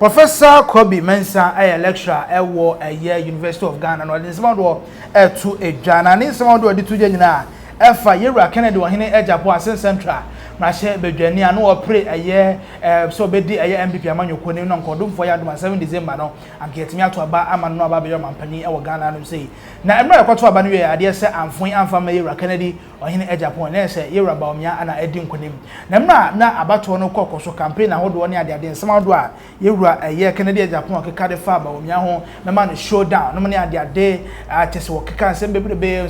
Professor Kobby Mensah a lecturer ewo University of Ghana no de some do to Ghana ni some do de to nyina efa Yewura Kennedy wo hene Agyapong Asen Central na hye bedwani anu wo pre so bedi MPP amanyoko ni no nkodumfo ya Adom 7 December no anketimi ato aba ama no aba be mampani ewo Ghana no sei na emra yakoto aba no ye ade se amfon amfa ma Yewura Kennedy wo hene Agyapong na se Yewura Bawumia ana edi nkonim na emra na abato no kokoso campaign ahodo ne ade nsema do a Yewura Kennedy Agyapong akeka de fa Bawumia ho na ma no showdown no ne ade atese wo keka nsem bebrebe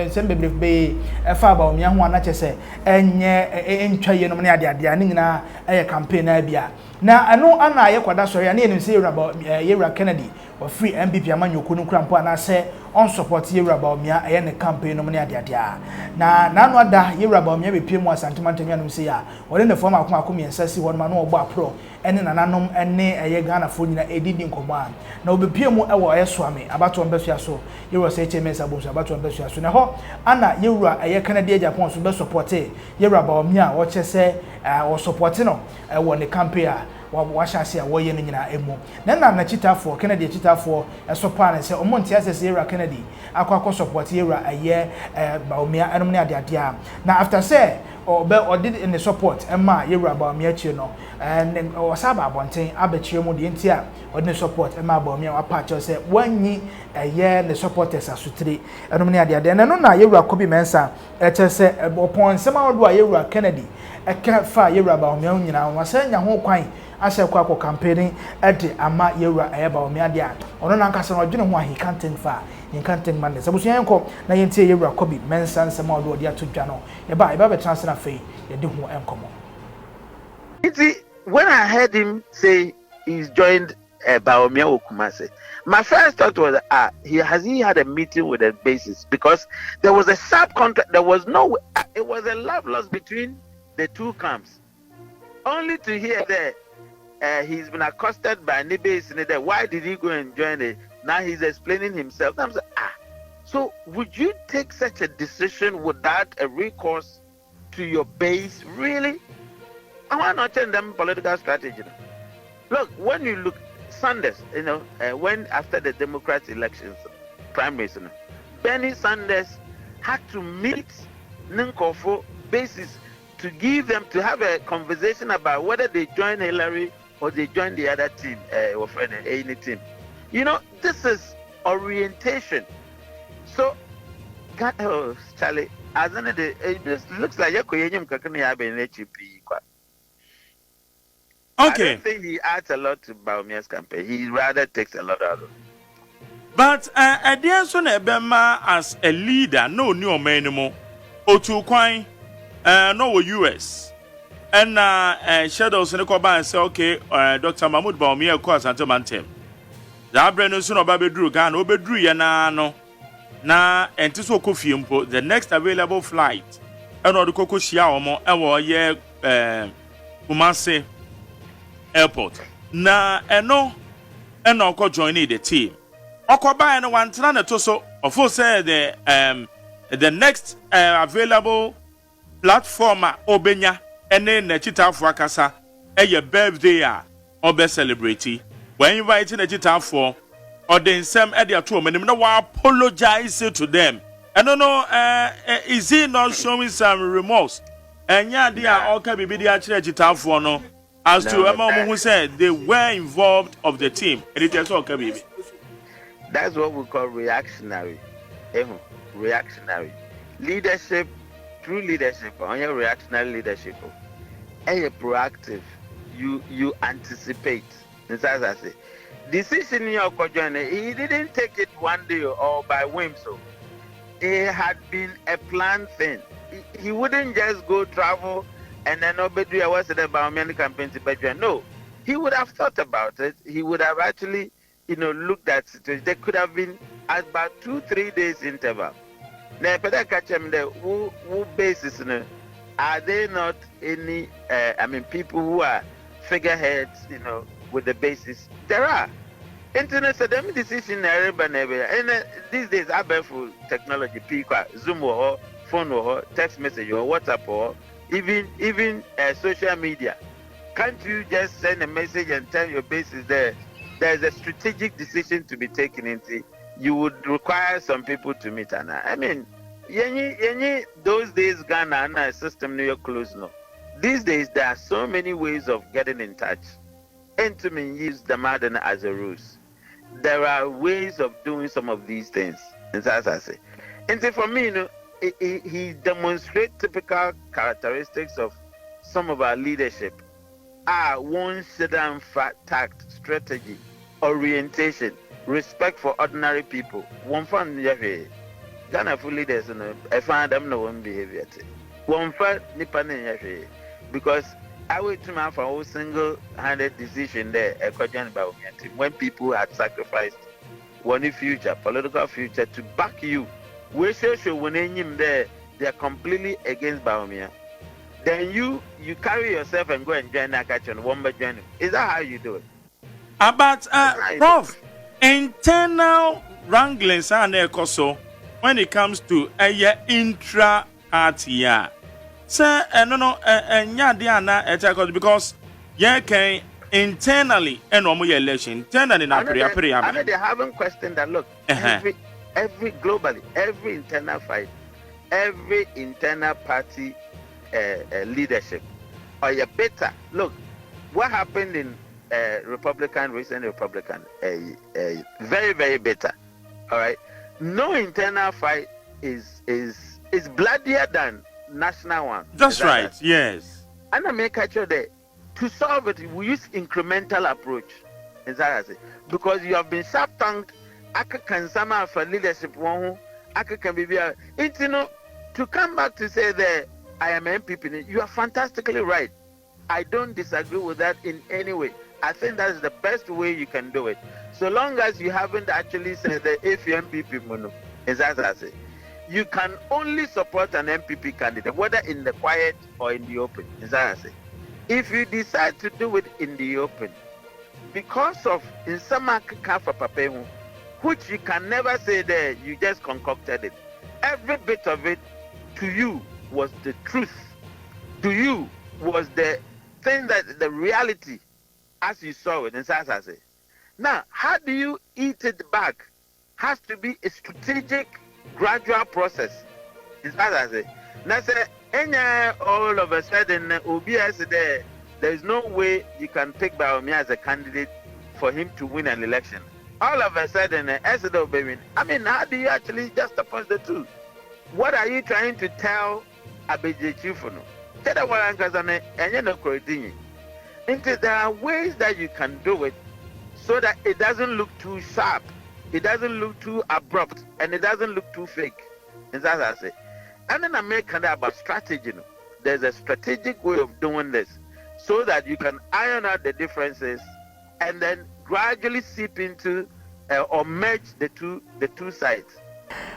nsem bebrebe fa Bawumia ho ana chese enye ntwaye no ne ade ani nyina campaign na bia na ano ana kwada sori ana enim se Yewura Kennedy or free MPP amanyoko no krampo ana se on support Yewura Bawumia ne campaign no ne ade na no ada Yewura Bawumia be pie mu asantemantam ya no se ya wole ne form akoma ensasi won ma no obo apro ene nananom ene Ghana fo nyina edidi nkomo a na obepie mu ewo swame abato mbesua so Yewura se Mensah bonso abato mbesua so na ho ana Yewura Kennedy Agyapong so be support Yewura Bawumia wo chese wo support no ewo ne campaign a washase a wo ye no nyina emu na chitafo Kennedy chitafo esopa na se omonti asese Yewura Kennedy akwa support Yewura Bawumia enom ne ade a na after say or did in the support Emma Yewura Bawumia chi no and wasaba abonten abechire mu de ntia or the support Emma Bawumia wa patch say wanyi the supporters asutire enom ne ade na no na Yewura Kobby Mensah say upon sema do Yewura Kennedy eka fa Yewura Bawumia nyina wasanya ho kwan ashe kwa campaigning ede ama Yewura Bawumia de a ono na nkasa no dwene ho a he can't think far in can't man so busu yenko na yentie Yewura Kobby Mensah nsema do de atodwa no ye ba be transfer na fei ye de ho enkomo. When I heard him say he's joined Bawumia Okumase, my first thought was, he had a meeting with the basis, because there was a subcontract. There was no, it was a love loss between the two camps. Only to hear that he's been accosted by Nibes in there. Why did he go and join it? Now he's explaining himself. I'm saying, so would you take such a decision without a recourse to your base? Really? I want to tell them political strategy. Look, when you look, Sanders, when after the Democrat elections, primaries, Bernie Sanders had to meet Nkofo basis to give them, to have a conversation about whether they join Hillary or they join the other team, or any team. This is orientation. So, Charlie, it just looks like okay. I don't think he adds a lot to Bawumia's campaign. He rather takes a lot out of it. But Edison Ebema as a leader, no new man anymore. Otu Kwai, no US. And shadows in the Koba and say, okay, Dr. Mahmoud Bawumia, course, and Tomantem. The Abreno soon of Babedru Gan, Obedru Yana, no. Na entiso Kofi mpo the next available flight. And the Koko Shiaomo, and Kumase Airport. Na eno ko join the team. Okoba and one tana toso of course say the next available platform Obenya ene na chita afrakasa eye birthday obe celebrate. When inviting a chita for or the same area to them, no apologize to them. I don't know, is he not showing some remorse? And yeah, they are all can be the actual for no. As to Emma who said they were involved of the team, and it is okay, baby. That's what we call reactionary. Reactionary leadership, true leadership, on your reactionary leadership. And you're proactive, you anticipate. As I say. Decision in your journey, he didn't take it one day or by whim. So it had been a planned thing. He wouldn't just go travel and then nobody was at the Bawumia campaign to Bedouin. No, he would have thought about it. He would have actually, looked at it. There could have been about 2-3 days interval. Now, catch him there. Who basis? Are they not any? People who are figureheads, with the basis. There are internet them decision and these days are technology, Zoom or phone or text message or WhatsApp or even social media. Can't you just send a message and tell your bases there's a strategic decision to be taken into? You would require some people to meet. And I mean, those days Ghana and a system near close no. These days there are so many ways of getting in touch. And to me use the modern as a ruse. There are ways of doing some of these things. And as I say. And so for me, you know, he demonstrates typical characteristics of some of our leadership. One sit-down tact, strategy, orientation, respect for ordinary people. One fan Ghana full leaders, I find them no one behavior. One fan Nippon because I wait to man for a single-handed decision there, when people had sacrificed one future, political future to back you. We say when there, they are completely against Bawumia. Then you carry yourself and go and join Akachi on one journey. Is that how you do it? But Prof, internal wranglings are also when it comes to a intra-party. Sir, no, because you can internally and normal election internally na I they haven't questioned that. Look, every globally, every internal fight, every internal party leadership, or you better look what happened in recent Republican, very very bitter. All right, no internal fight is bloodier than national one. That's right. Yes. And I make sure that to solve it, we use incremental approach. Because you have been sharp-tongued, I can sum for leadership. I can be to come back to say that I am MPP. You are fantastically right. I don't disagree with that in any way. I think that's the best way you can do it. So long as you haven't actually said that if you're MPP, you can only support an MPP candidate, whether in the quiet or in the open. If you decide to do it in the open, because of in some which you can never say there, you just concocted it. Every bit of it to you was the truth. To you was the thing that the reality as you saw it. Now, how do you eat it back? Has to be a strategic, gradual process. Now, say, all of a sudden, OBS there is no way you can pick Bawumia as a candidate for him to win an election. All of a sudden, I mean, how do you actually juxtapose the two? What are you trying to tell Abeje Chifuno? There are ways that you can do it so that it doesn't look too sharp, it doesn't look too abrupt, and it doesn't look too fake. And that's what I say. And then I make about strategy. There's a strategic way of doing this so that you can iron out the differences and then gradually seep into or merge the two sides.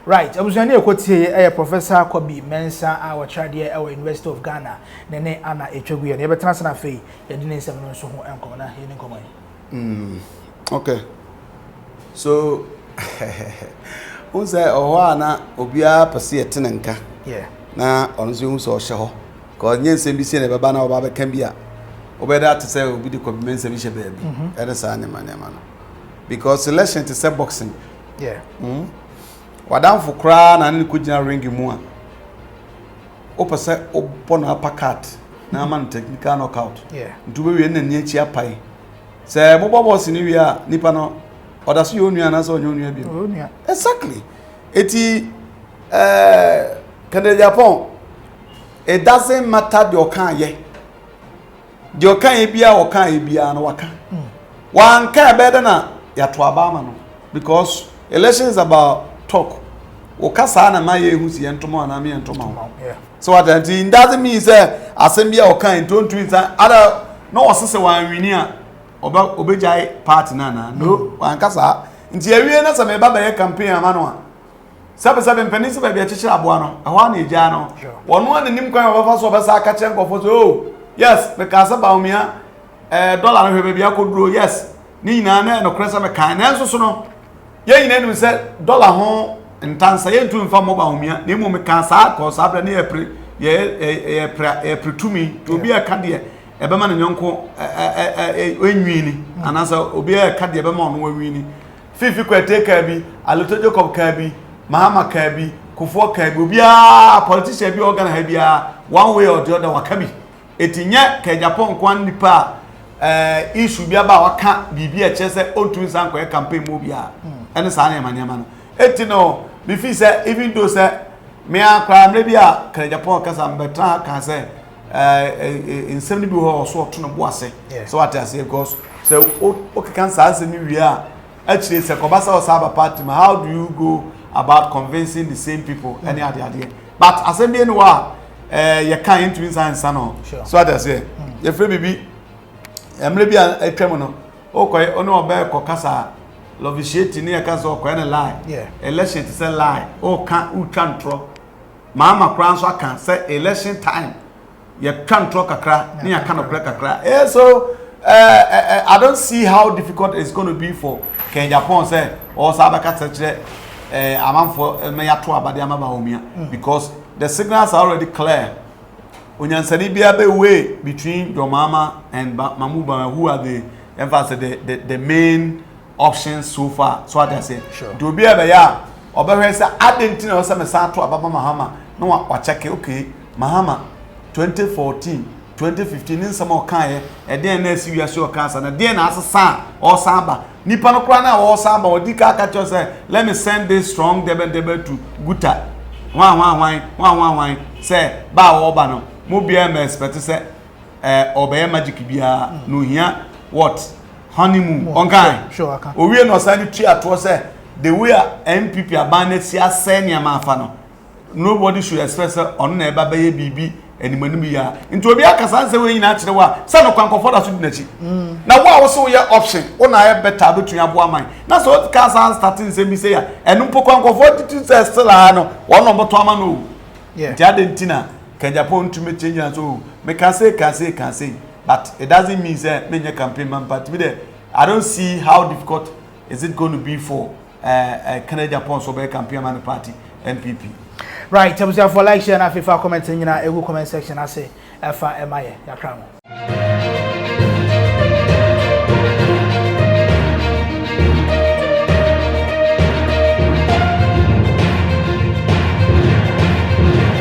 Right, I was going to quote Professor Kobby Mensah, our child here at University of Ghana. Nene Anna Echogui, and ever transfer fee, the dinner 7 or so and corner here in common. Okay. So, who say, oh, Anna, Obia, Passia Tenenka? Yeah. Now, on Zoom or show. Because yes, NBC never ban our Baba Cambia. Obey that to say, Obi Kobby Mensah, baby. That is an man. Because selection to set boxing. Yeah. Wadam for crown and kujina ringi mua. Opasa upon a packet. Na man technical knockout. Yeah. To be in the nature pie. Say, Bobo was in India, Nipano, or that's union as on union. Exactly. Eti Agyapong. It doesn't matter your can ye. Your can be or can be an waka. One can better na yatwabama because election is about talk. Okasa na maye husi entomo na me entomo. So what that doesn't mean say assembly or kind don't twin other no was say wan wini a obejai party na no wan kasa nti awie na say me baba ye campaign amano a sabe penisi ba bia chichi aboa no ahwa na eja no wono an nim kwan obafa so obesa aka chen kofo so oh yes me kasa Bawumia dollar no hwebe bia koduro yes ni nyina na no kresa me kan na so no ye nyina nim say dollar ho ntansa ye ntu mfa mo Bawumia na mo me kan sa ko sa bra na ye pretumi to be a candidate ebema ne nyonko enwini anasa obi e ka de ebema ono enwini fifi kwete ka bi aloto Jacob ka bi Mahama ka bi Kofo ka bi obi a politician bi organ ha bia one way or the other wakabi etinye ka Agyapong kwan nipa issue bi aba waka bibi e chese ontu nsan ko campaign mo bia ene sa na manyama no etino me fi say even though say me akra mre bia ka Agyapong kasa mbetra ka say in 70 bi ho so to no boase so what I say because say okay can say me wi a actually say kobasa o saba party how do you go about convincing the same people any other but assembly no wa you can into nsan no so what I say you free bibi emre bia etwem no okoy ono oba kokasa lovisheti ne yakasa okoy na lie election to say lie o kan utwantro mama kran so kan say election time you can't talk kakra ni akana kakra so I don't see how difficult it's going to be for Agyapong say or sabaka seche amanfo me yato abade ama Bawumia because the signals are already clear onyansani bia be way between your mama and Mamuba who are the main options so far so what I say do be ebe ya obehwe say adentina o say me sa to ababa Mahama no wa check okay Mahama 2014 2015 in some kan e den na si wiase o kansa na den na asesa o samba nipa no kra na o samba o dika aka cho say let me send this strong debe to guta wan say ba wo ba no mo bia me expect say obey magic bia no hia what honeymoon on kan sure aka o wie no sani tu ato say the way MPP abanet si asenia ma afa no nobody should expect on na eba be bibi animanim ya into obi akasa nse we nyina kire wa sa no kwankofo da so dinachi na wo so ye option una ye better betu abo aman na so kasa starting se bi say ya enu po kwankofo titu se still no wo no boto ama no yeah dia dentina Agyapong to me change and so me can say but it doesn't mean say me campaign man but me there I don't see how difficult is it going to be for Agyapong so be campaign man party NPP. Right, I was for like share and if I comment in your comment section, I say, F.I.M.I. Yakramo.